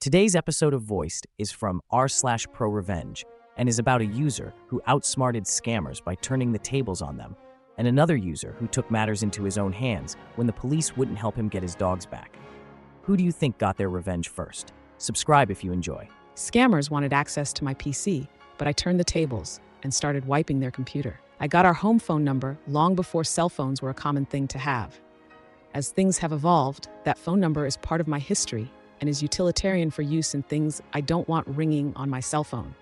Today's episode of Voiced is from r/pro revenge and is about a user who outsmarted scammers by turning the tables on them, and another user who took matters into his own hands when the police wouldn't help him get his dogs back. Who do you think got their revenge first? Subscribe if you enjoy. Scammers wanted access to my PC, but I turned the tables and started wiping their computer. I got our home phone number long before cell phones were a common thing to have. As things have evolved, that phone number is part of my history and is utilitarian for use in things I don't want ringing on my cell phone,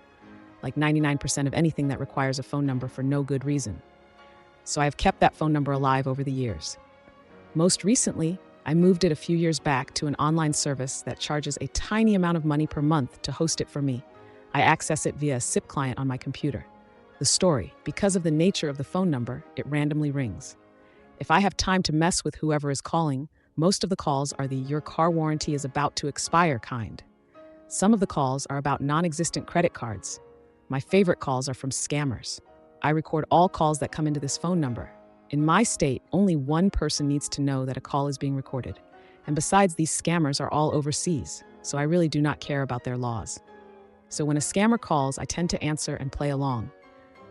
like 99% of anything that requires a phone number for no good reason. So I have kept that phone number alive over the years. Most recently, I moved it a few years back to an online service that charges a tiny amount of money per month to host it for me. I access it via a SIP client on my computer. The story: because of the nature of the phone number, it randomly rings. If I have time to mess with whoever is calling, most of the calls are the "your car warranty is about to expire" kind. Some of the calls are about non-existent credit cards. My favorite calls are from scammers. I record all calls that come into this phone number. In my state, only one person needs to know that a call is being recorded. And besides, these scammers are all overseas, so I really do not care about their laws. So when a scammer calls, I tend to answer and play along.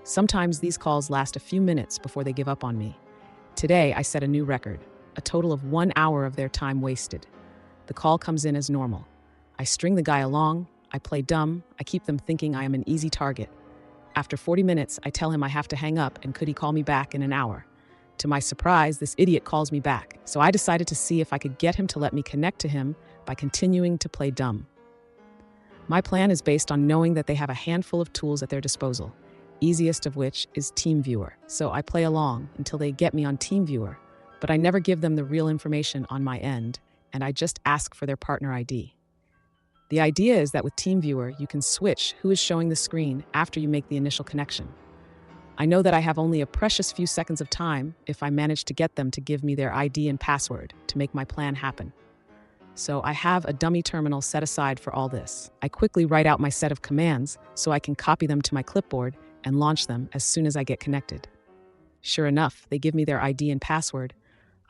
Sometimes these calls last a few minutes before they give up on me. Today, I set a new record, a total of 1 hour of their time wasted. The call comes in as normal. I string the guy along, I play dumb, I keep them thinking I am an easy target. After 40 minutes, I tell him I have to hang up and could he call me back in an hour. To my surprise, this idiot calls me back, so I decided to see if I could get him to let me connect to him by continuing to play dumb. My plan is based on knowing that they have a handful of tools at their disposal, easiest of which is Teamviewer. So I play along until they get me on Teamviewer, but I never give them the real information on my end, and I just ask for their partner ID. The idea is that with Teamviewer, you can switch who is showing the screen after you make the initial connection. I know that I have only a precious few seconds of time if I manage to get them to give me their ID and password to make my plan happen. So I have a dummy terminal set aside for all this. I quickly write out my set of commands so I can copy them to my clipboard and launch them as soon as I get connected. Sure enough, they give me their ID and password.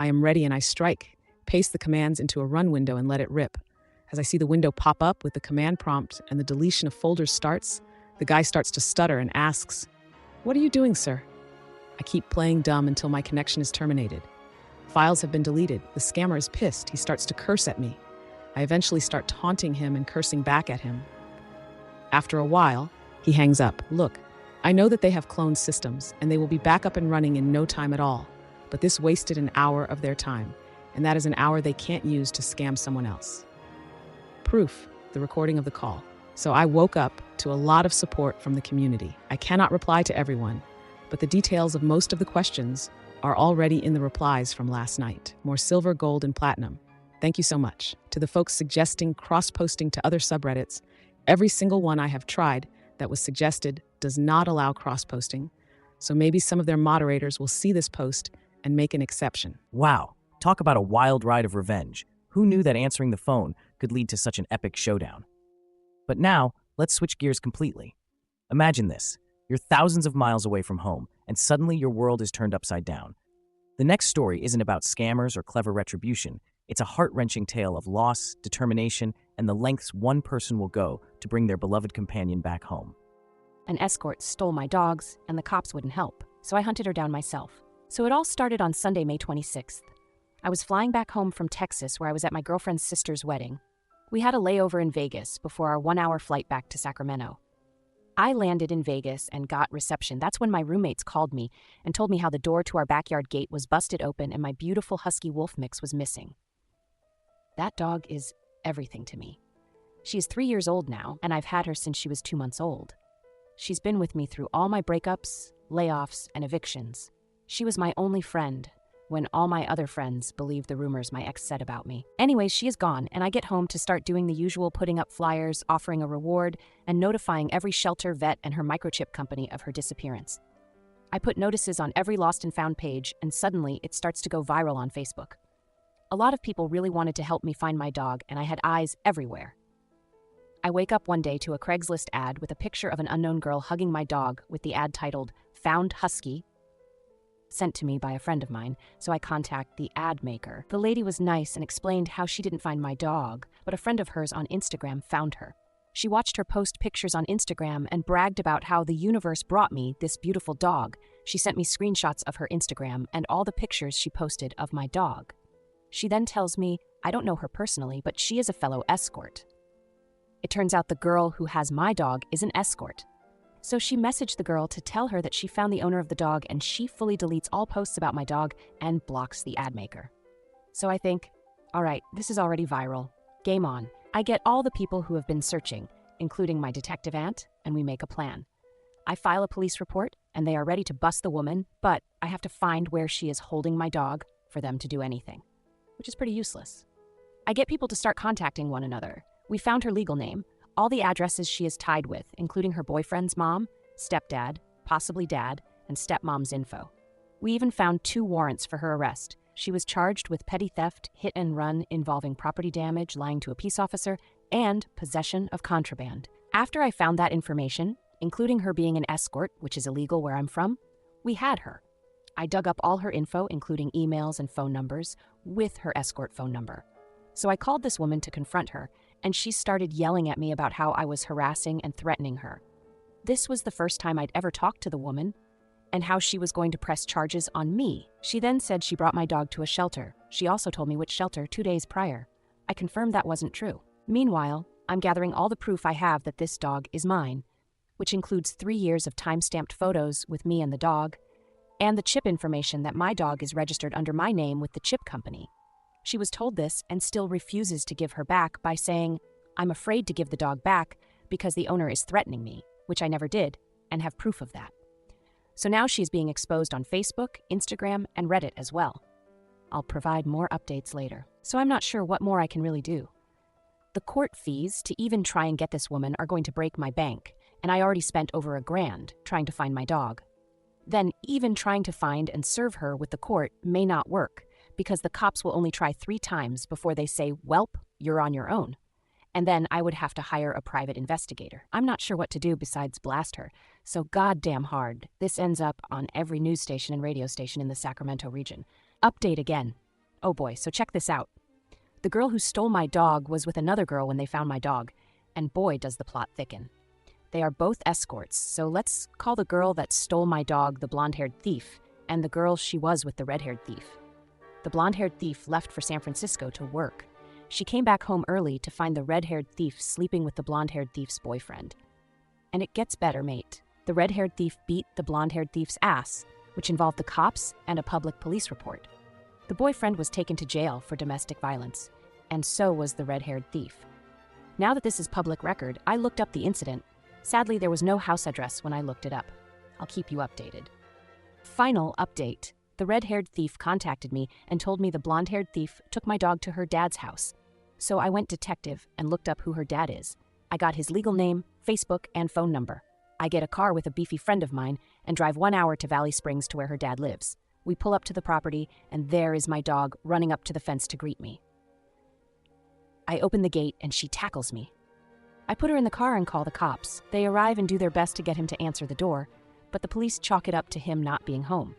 I am ready and I strike, paste the commands into a run window and let it rip. As I see the window pop up with the command prompt and the deletion of folders starts, the guy starts to stutter and asks, "What are you doing, sir?" I keep playing dumb until my connection is terminated. Files have been deleted. The scammer is pissed. He starts to curse at me. I eventually start taunting him and cursing back at him. After a while, he hangs up. Look, I know that they have cloned systems and they will be back up and running in no time at all, but this wasted an hour of their time, and that is an hour they can't use to scam someone else. Proof: the recording of the call. So I woke up to a lot of support from the community. I cannot reply to everyone, but the details of most of the questions are already in the replies from last night. More silver, gold, and platinum. Thank you so much. To the folks suggesting cross-posting to other subreddits, every single one I have tried that was suggested does not allow cross-posting, so maybe some of their moderators will see this post and make an exception. Wow, talk about a wild ride of revenge. Who knew that answering the phone could lead to such an epic showdown? But now, let's switch gears completely. Imagine this: you're thousands of miles away from home, and suddenly your world is turned upside down. The next story isn't about scammers or clever retribution. It's a heart-wrenching tale of loss, determination, and the lengths one person will go to bring their beloved companion back home. An escort stole my dogs, and the cops wouldn't help, so I hunted her down myself. So it all started on Sunday, May 26th. I was flying back home from Texas, where I was at my girlfriend's sister's wedding. We had a layover in Vegas before our 1-hour flight back to Sacramento. I landed in Vegas and got reception. That's when my roommates called me and told me how the door to our backyard gate was busted open and my beautiful husky wolf mix was missing. That dog is everything to me. She is 3 years old now, and I've had her since she was 2 months old. She's been with me through all my breakups, layoffs, and evictions. She was my only friend when all my other friends believed the rumors my ex said about me. Anyways, she is gone, and I get home to start doing the usual, putting up flyers, offering a reward, and notifying every shelter, vet, and her microchip company of her disappearance. I put notices on every lost and found page, and suddenly it starts to go viral on Facebook. A lot of people really wanted to help me find my dog, and I had eyes everywhere. I wake up one day to a Craigslist ad with a picture of an unknown girl hugging my dog with the ad titled "Found Husky," sent to me by a friend of mine, so I contact the ad maker. The lady was nice and explained how she didn't find my dog, but a friend of hers on Instagram found her. She watched her post pictures on Instagram and bragged about how the universe brought me this beautiful dog. She sent me screenshots of her Instagram and all the pictures she posted of my dog. She then tells me, I don't know her personally, but she is a fellow escort. It turns out the girl who has my dog is an escort. So she messaged the girl to tell her that she found the owner of the dog, and she fully deletes all posts about my dog and blocks the ad maker. So I think, all right, this is already viral. Game on. I get all the people who have been searching, including my detective aunt, and we make a plan. I file a police report, and they are ready to bust the woman, but I have to find where she is holding my dog for them to do anything, which is pretty useless. I get people to start contacting one another. We found her legal name, all the addresses she is tied with, including her boyfriend's mom, stepdad, possibly dad, and stepmom's info. We even found 2 warrants for her arrest. She was charged with petty theft, hit and run involving property damage, lying to a peace officer, and possession of contraband. After I found that information, including her being an escort, which is illegal where I'm from, we had her. I dug up all her info, including emails and phone numbers, with her escort phone number. So I called this woman to confront her, and she started yelling at me about how I was harassing and threatening her. This was the first time I'd ever talked to the woman, and how she was going to press charges on me. She then said she brought my dog to a shelter. She also told me which shelter 2 days prior. I confirmed that wasn't true. Meanwhile, I'm gathering all the proof I have that this dog is mine, which includes 3 years of time-stamped photos with me and the dog, and the chip information that my dog is registered under my name with the chip company. She was told this and still refuses to give her back by saying, I'm afraid to give the dog back because the owner is threatening me, which I never did, and have proof of that. So now she's being exposed on Facebook, Instagram, and Reddit as well. I'll provide more updates later, so I'm not sure what more I can really do. The court fees to even try and get this woman are going to break my bank, and I already spent over $1,000 trying to find my dog. Then even trying to find and serve her with the court may not work, because the cops will only try 3 times before they say, "Welp, you're on your own." And then I would have to hire a private investigator. I'm not sure what to do besides blast her, so goddamn hard. This ends up on every news station and radio station in the Sacramento region. Update again. Oh boy, so check this out. The girl who stole my dog was with another girl when they found my dog, and boy does the plot thicken. They are both escorts, so let's call the girl that stole my dog the blonde-haired thief, and the girl she was with the red-haired thief. The blonde-haired thief left for San Francisco to work. She came back home early to find the red-haired thief sleeping with the blonde-haired thief's boyfriend. And it gets better, mate. The red-haired thief beat the blonde-haired thief's ass, which involved the cops and a public police report. The boyfriend was taken to jail for domestic violence, and so was the red-haired thief. Now that this is public record, I looked up the incident. Sadly, there was no house address when I looked it up. I'll keep you updated. Final update. The red-haired thief contacted me and told me the blonde-haired thief took my dog to her dad's house. So I went detective and looked up who her dad is. I got his legal name, Facebook, and phone number. I get a car with a beefy friend of mine and drive 1 hour to Valley Springs to where her dad lives. We pull up to the property, and there is my dog running up to the fence to greet me. I open the gate, and she tackles me. I put her in the car and call the cops. They arrive and do their best to get him to answer the door, but the police chalk it up to him not being home.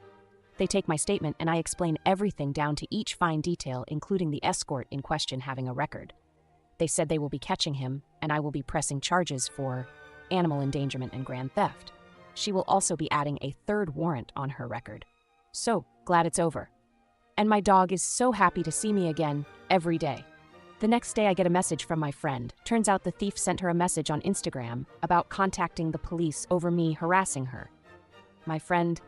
They take my statement, and I explain everything down to each fine detail, including the escort in question having a record. They said they will be catching him, and I will be pressing charges for animal endangerment and grand theft. She will also be adding a 3rd warrant on her record. So, glad it's over. And my dog is so happy to see me again every day. The next day I get a message from my friend. Turns out the thief sent her a message on Instagram about contacting the police over me harassing her. My friend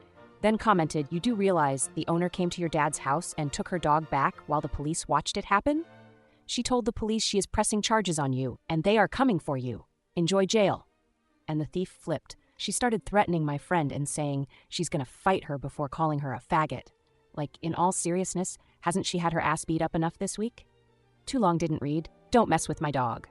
then commented, "You do realize the owner came to your dad's house and took her dog back while the police watched it happen? She told the police she is pressing charges on you, and they are coming for you. Enjoy jail." And the thief flipped. She started threatening my friend and saying she's gonna fight her before calling her a faggot. Like, in all seriousness, hasn't she had her ass beat up enough this week? Too long didn't read. Don't mess with my dog.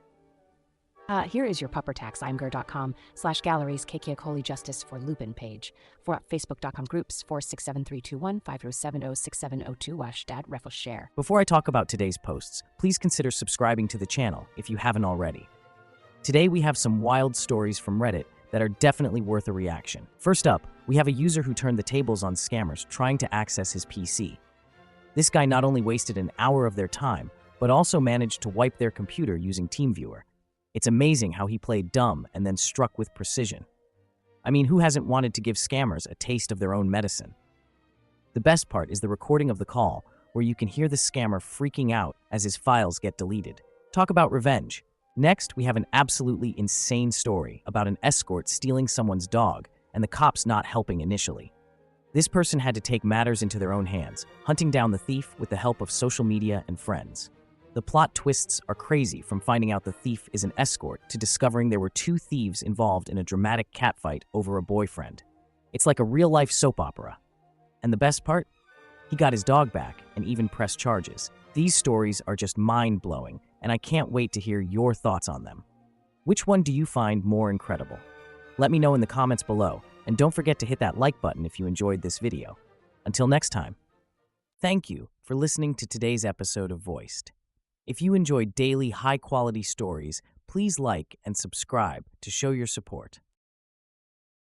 Here is your pupper tax, imgur.com/galleries KK Justice for Lupin page. For Facebook.com groups 467321 50706702 dad refel share. Before I talk about today's posts, please consider subscribing to the channel if you haven't already. Today we have some wild stories from Reddit that are definitely worth a reaction. First up, we have a user who turned the tables on scammers trying to access his PC. This guy not only wasted an hour of their time, but also managed to wipe their computer using Teamviewer. It's amazing how he played dumb and then struck with precision. I mean, who hasn't wanted to give scammers a taste of their own medicine? The best part is the recording of the call, where you can hear the scammer freaking out as his files get deleted. Talk about revenge. Next, we have an absolutely insane story about an escort stealing someone's dog and the cops not helping initially. This person had to take matters into their own hands, hunting down the thief with the help of social media and friends. The plot twists are crazy, from finding out the thief is an escort to discovering there were two thieves involved in a dramatic catfight over a boyfriend. It's like a real-life soap opera. And the best part? He got his dog back and even pressed charges. These stories are just mind-blowing, and I can't wait to hear your thoughts on them. Which one do you find more incredible? Let me know in the comments below, and don't forget to hit that like button if you enjoyed this video. Until next time, thank you for listening to today's episode of Voiced. If you enjoyed daily high-quality stories, please like and subscribe to show your support.